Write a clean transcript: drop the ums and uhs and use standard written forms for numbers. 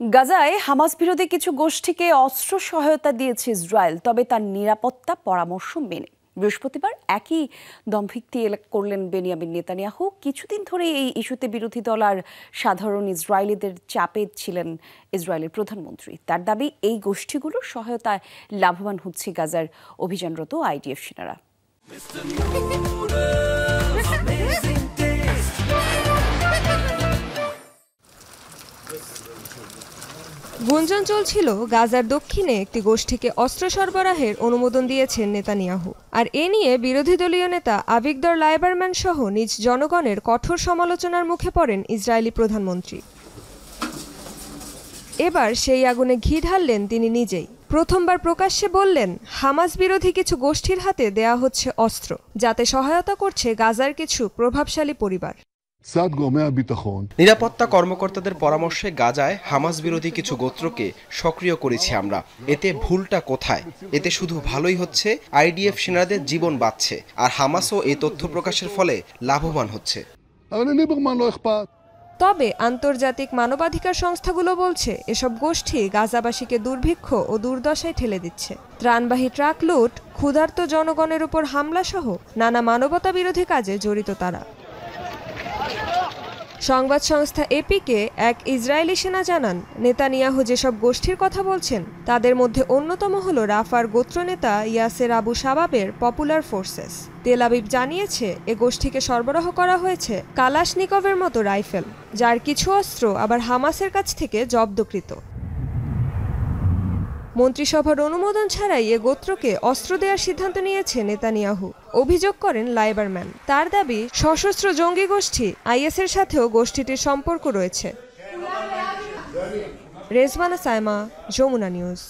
গাজায় হামাস বিরোধী কিছু গোষ্ঠীকে অস্ত্র সহায়তা দিয়েছে ইসরায়েল, তবে তার নিরাপত্তা পরামর্শ মেনে। বৃহস্পতিবার একই দমভিক্তি করলেন বেনিয়ামিন নেতানিয়াহু। কিছুদিন ধরে এই ইস্যুতে বিরোধী দল আর সাধারণ ইসরায়েলিদের চাপে ছিলেন ইসরায়েলের প্রধানমন্ত্রী। তার দাবি, এই গোষ্ঠীগুলোর সহায়তায় লাভবান হচ্ছে গাজার অভিযানরত আইডিএফ সেনারা। গুঞ্জন চলছিল গাজার দক্ষিণে একটি গোষ্ঠীকে অস্ত্র সরবরাহের অনুমোদন দিয়েছেন নেতানিয়াহু, আর এ নিয়ে বিরোধী দলীয় নেতা আভিগদর লাইবারম্যান সহ নিজ জনগণের কঠোর সমালোচনার মুখে পড়েন ইসরায়েলি প্রধানমন্ত্রী। এবার সেই আগুনে ঘি ঢাললেন তিনি নিজেই। প্রথমবার প্রকাশ্যে বললেন, হামাস বিরোধী কিছু গোষ্ঠীর হাতে দেয়া হচ্ছে অস্ত্র, যাতে সহায়তা করছে গাজার কিছু প্রভাবশালী পরিবার। নিরাপত্তা কর্মকর্তাদের পরামর্শে গাজায় হামাস বিরোধী কিছু গোত্রকে সক্রিয় করেছি আমরা। এতে ভুলটা কোথায়? এতে শুধু ভালোই হচ্ছে, আইডিএফ সেনাদের জীবন বাঁচছে, আর হামাসও এই তথ্য প্রকাশের ফলে লাভবান হচ্ছে। তবে আন্তর্জাতিক মানবাধিকার সংস্থাগুলো বলছে, এসব গোষ্ঠী গাজাবাসীকে দুর্ভিক্ষ ও দুর্দশায় ঠেলে দিচ্ছে। ত্রাণবাহী ট্রাক লুট, ক্ষুধার্ত জনগণের উপর হামলা সহ নানা মানবতা বিরোধী কাজে জড়িত তারা। সংবাদ সংস্থা এপিকে এক ইসরায়েলি সেনা জানান, নেতানিয়াহু যেসব গোষ্ঠীর কথা বলছেন তাদের মধ্যে অন্যতম হল রাফার গোত্রনেতা ইয়াসের আবু শাবাবের পপুলার ফোর্সেস। তেল আবিব জানিয়েছে, এ গোষ্ঠীকে সরবরাহ করা হয়েছে কালাশনিকভের মতো রাইফেল, যার কিছু অস্ত্র আবার হামাসের কাছ থেকে জব্দকৃত। মন্ত্রিসভার অনুমোদন ছাড়াই এ গোত্রকে অস্ত্র দেওয়ার সিদ্ধান্ত নিয়েছে নেতানিয়াহু, অভিযোগ করেন লাইবারম্যান। তার দাবি, সশস্ত্র জঙ্গি গোষ্ঠী আইএসের সাথেও গোষ্ঠীটির সম্পর্ক রয়েছে। রেজওয়ানা সাইমা, যমুনা নিউজ।